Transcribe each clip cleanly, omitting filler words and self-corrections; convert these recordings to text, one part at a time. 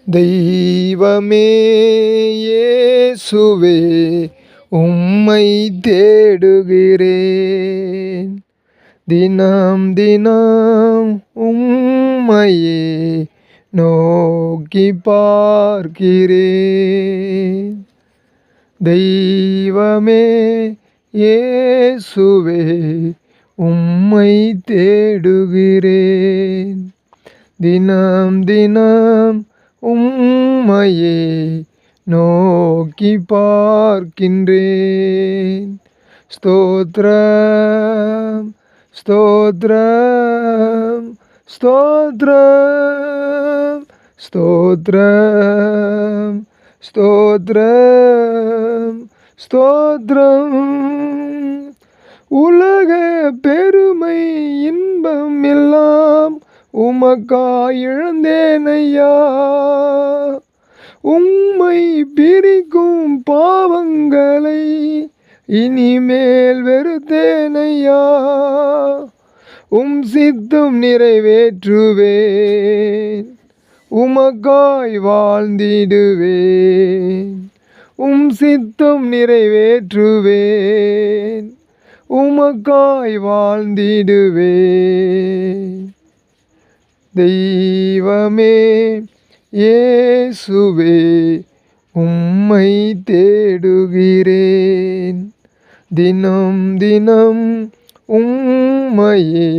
தெய்வமே இயேசுவே உம்மை தேடுகிறேன். தினம் தினம் உம்மையே நோக்கி பார்க்கிறேன். தெய்வமே இயேசுவே உம்மை தேடுகிறேன். தினம் தினம் உம்மையே நோக்கி பார்க்கின்றேன். ஸ்தோத்ரம் ஸ்தோத்ரம் ஸ்தோத்ரம் ஸ்தோத்ரம் ஸ்தோத்ரம் ஸ்தோத்ரம். உலக பெருமை இன்பம் எல்லாம் உமக்காய் இழந்தேனையா. உம்மை பிரிக்கும் பாவங்களை இனிமேல் வெறுத்தேனையா. சித்தம் நிறைவேற்றுவேன், உமக்காய் வாழ்ந்திடுவேன். சித்தம் நிறைவேற்றுவேன், உமக்காய் வாழ்ந்திடுவேன். தெய்வமே இயேசுவே உம்மை தேடுகிறேன். தினம் தினம் உம்மையே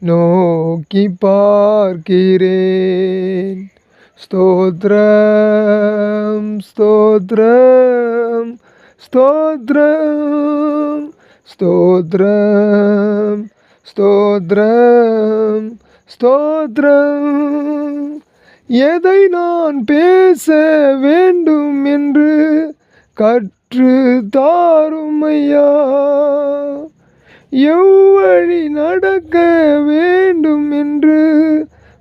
நோக்கி பார்க்கிறேன். ஸ்தோத்ரம் ஸ்தோத்ரம் ஸ்தோத்ரம் ஸ்தோத்ரம் ஸ்தோத்ரம் ஸ்தோத்ரம். எதை நான் பேச வேண்டும் என்று கற்று தாருமையா. எவ்வழி நடக்க வேண்டும் என்று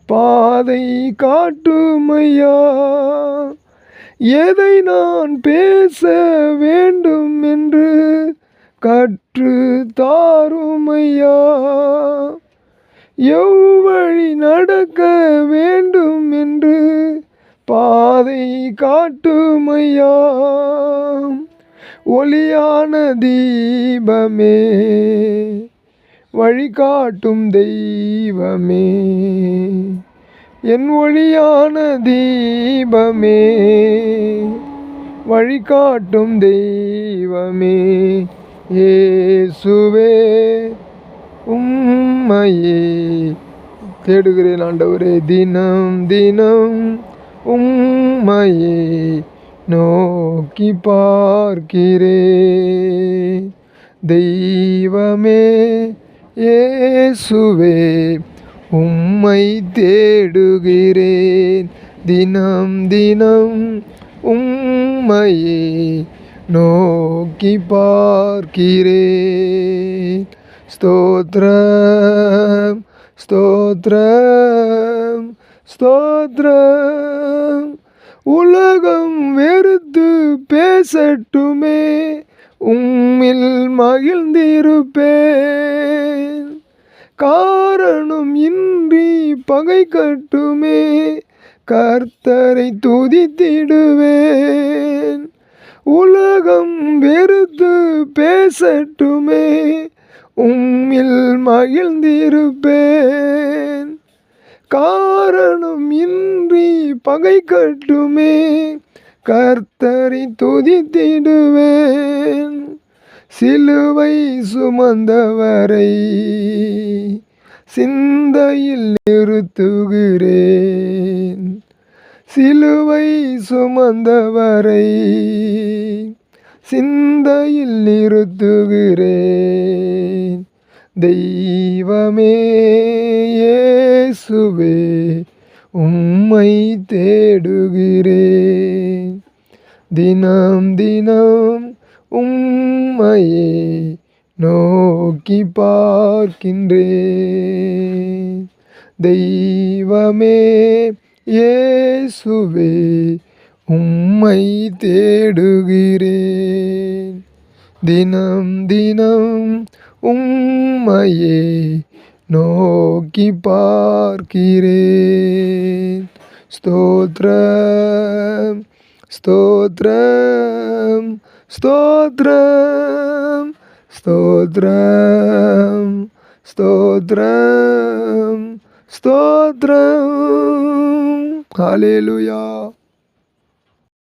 பாதை காட்டுமையா. எதை நான் பேச வேண்டும் என்று கற்று தாருமையா. எவ்வழி நடக்க வேண்டும் என்று பாதை காட்டுமையா. ஒளியான தீபமே வழிகாட்டும் தெய்வமே. என் ஒளியான தீபமே வழிகாட்டும் தெய்வமே. இயேசுவே உம்மையே தேடுகிறேன் ஆண்டவரே. தினம் தினம் உம்மையே நோக்கி பார்க்கிறேன். தெய்வமே இயேசுவே உம்மை தேடுகிறேன். தினம் தினம் உம்மையே நோக்கி பார்க்கிறேன். ஸ்தோத்ரம் ஸ்தோத்ரம் ஸ்தோத்ரம். உலகம் வெறுத்து பேசட்டுமே, உம்மில் மகிழ்ந்திருப்பேன். காரணம் இன்றி பகை கட்டுமே, கர்த்தரை துதித்திடுவேன். உலகம் வெறுத்து பேசட்டுமே, உம்மில் மகிழ்ந்திருப்பேன். காரணம் இன்றி பகை கட்டுமே, கர்த்தரை துதித்திடுவேன். சிலுவை சுமந்தவரை சிந்தையில் நிறுத்துகிறேன். சிலுவை சுமந்தவரை சிந்தையில் நிறுத்துகிறேன். தெய்வமே இயேசுவே உம்மை தேடுகிறேன். தினம் தினம் உம்மையே நோக்கி பார்க்கின்றேன். தெய்வமே இயேசுவே உம்மை தேடுகிறேன். தினம் தினம் உம்மையே நோக்கி பார்க்கிறேன். ஸ்தோத்ரம் ஸ்தோத்ரம் ஸ்தோத்ரம் ஸ்தோத்ரம் ஸ்தோத்ரம் ஸ்தோத்ரம். ஹல்லேலூயா.